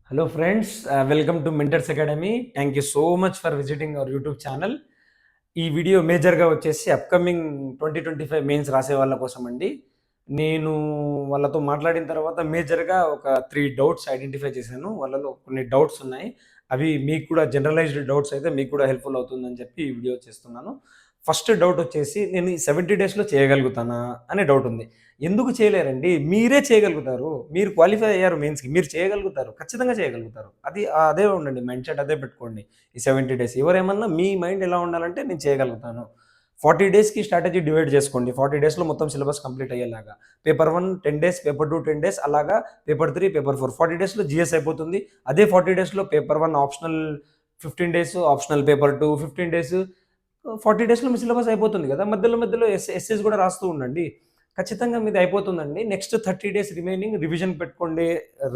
Hello friends, welcome to Mentors Academy. Thank you so much for visiting our YouTube channel. ఈ video మేజర్‌గా వచ్చేసి upcoming 2025 mains రాసే వాళ్ళ కోసమండి. నేను వాళ్ళతో మాట్లాడిన తర్వాత మేజర్‌గా ఒక 3 డౌట్స్ ఐడెంటిఫై చేశాను. వాళ్ళలో కొన్ని డౌట్స్ ఉన్నాయి. అవి మీకు కూడా జనరలైజ్డ్ డౌట్స్ అయితే మీకు కూడా హెల్ప్‌ఫుల్ అవుతుందని చెప్పి ఈ వీడియో చేస్తున్నాను. ఫస్ట్ డౌట్ వచ్చేసి నేను ఈ 70 డేస్‌లో చేయగలుగుతానా అనే డౌట్ ఉంది. ఎందుకు చేయలేరండి? మీరే చేయగలుగుతారు. మీరు క్వాలిఫై అయ్యారు మెయిన్స్‌కి. మీరు చేయగలుగుతారు. ఖచ్చితంగా చేయగలుగుతారు. అదే ఉండండి మైండ్‌సెట్ అదే పెట్టుకోండి. ఈ 70 డేస్ ఎవరేమన్నా మీ మైండ్ ఎలా ఉండాలంటే నేను చేయగలుగుతాను. 40 డేస్‌కి స్ట్రాటజీ డివైడ్ చేసుకోండి. 40 డేస్‌లో మొత్తం సిలబస్ కంప్లీట్ అయ్యేలాగా. పేపర్ 1 10 డేస్, పేపర్ 2 10 డేస్ అలాగా పేపర్ 3, పేపర్ 4 40 డేస్‌లో జీఎస్ అయిపోతుంది. అదే 40 డేస్‌లో paper 1 optional 15 days, optional paper 2 15 days 40 డేస్‌లో మీ సిలబస్ అయిపోతుంది గదా! మధ్యలో మధ్యలో ఎస్సేస్ గూడా రాస్తూ ఉండండి. ఖచ్చితంగా మీది అయిపోతుందండి. నెక్స్ట్ 30 డేస్ రిమైనింగ్ రివిజన్ పెట్టుకోండి.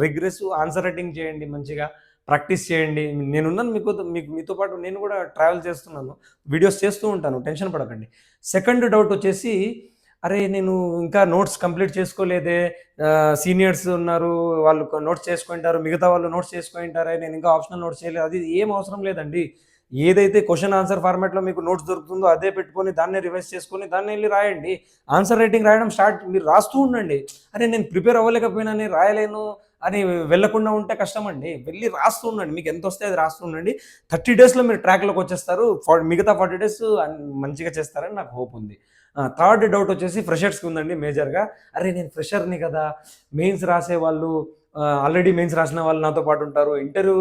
రిగ్రెస్ ఆన్సర్ రైటింగ్ చేయండి మంచిగా. ప్రాక్టీస్ చేయండి. నేనున్నాను మీతో పాటు నేను గూడా ట్రావెల్ చేస్తున్నాను. వీడియోస్ చేస్తూ ఉంటాను. టెన్షన్ పడకండి. సెకండ్ డౌట్ వచ్చేసి, అరే! నేను ఇంకా నోట్స్ కంప్లీట్ చేసుకోలేదే. సీనియర్స్ ఉన్నారు. వాళ్ళు నోట్స్ చేసుకుంటారు. మిగతా వాళ్ళు నోట్స్ చేసుకుంటారే. నేను ఇంకా ఆప్షనల్ నోట్స్ చేయలేదు. అది ఏం అవసరం లేదండి. ఏదైతే క్వెషన్ ఆన్సర్ ఫార్మాట్‌లో మీకు నోట్స్ దొరుకుతుందో అదే పెట్టుకొని దాన్నే రివైజ్ చేసుకొని దాన్నే ఎళ్లి రాయండి. ఆన్సర్ రైటింగ్ రాయడం మీరు రాస్తూ ఉండండి. అరే! నేను ప్రిపేర్ అవ్వలేకపోయినానే రాయలేను అని వెళ్ళకుండా ఉంటే కష్టమండి. వెళ్లి రాస్తూ ఉండండి. మీకు ఎంతొస్తే అది రాస్తూ ఉండండి. 30 డేస్‌లో మీరు ట్రాక్‌లోకి వచ్చేస్తారు. మిగతా 40 డేస్ మంచిగా చేస్తారని నాకు హోప్ ఉంది. థర్డ్ డౌట్ వచ్చేసి ఫ్రెషర్స్‌కి ఉందండి మేజర్‌గా. అరే! నేను ఫ్రెషర్‌ని కదా! మెయిన్స్ రాసేవాళ్ళు ఆల్రెడీ మెయిన్స్ రాసిన వాళ్ళు నాతో పాటు ఉంటారు. ఇంటర్వ్యూ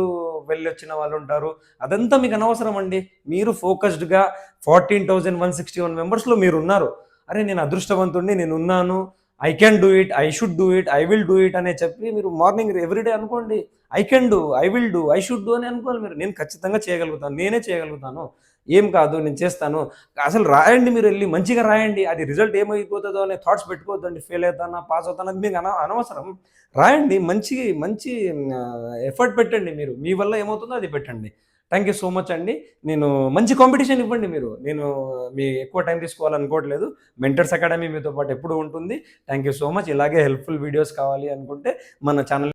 వెళ్ళొచ్చిన వాళ్ళు ఉంటారు. అదంతా మీకు అనవసరం అండి. మీరు ఫోకస్డ్‌గా 14,161 మెంబర్స్‌లో మీరున్నారు. అరే! నేను అదృష్టవంతుడిని, నేనున్నాను. I can do it, I should do it, I will do it అనే చెప్పి మీరు మార్నింగ్ ఎవ్రీడే అనుకోండి. I can do, I will do, I should do అని అనుకోవాలి మీరు. నేను ఖచ్చితంగా చేయగలుగుతాను. నేనే చేయగలుగుతాను. ఏం కాదు నేను చేస్తాను. అసలు రాయండి మీరెళ్లి మంచిగా రాయండి. అది రిజల్ట్ ఏమైపోతదో అనే థాట్స్ పెట్టుకోవద్దండి. ఫెయిల్ అవుతానా, పాస్ అవుతానా అది మీకు అనవసరం. రాయండి. మంచి ఎఫర్ట్ పెట్టండి మీరు. మీ వల్ల ఏమవుతుందో అది పెట్టండి. థాంక్ యూ సో మచ్ అండి. నేను మంచి కాంపిటీషన్ ఇవ్వండి మీరు. నేను మీ ఎక్కువ టైం తీసుకోవాలనుకోవట్లేదు. మెంటర్స్ అకాడమీ మీతో పాటు ఎప్పుడూ ఉంటుంది. Thank you so much. ఇలాగే హెల్ప్‌ఫుల్ వీడియోస్ కావాలి అనుకుంటే మన ఛానెల్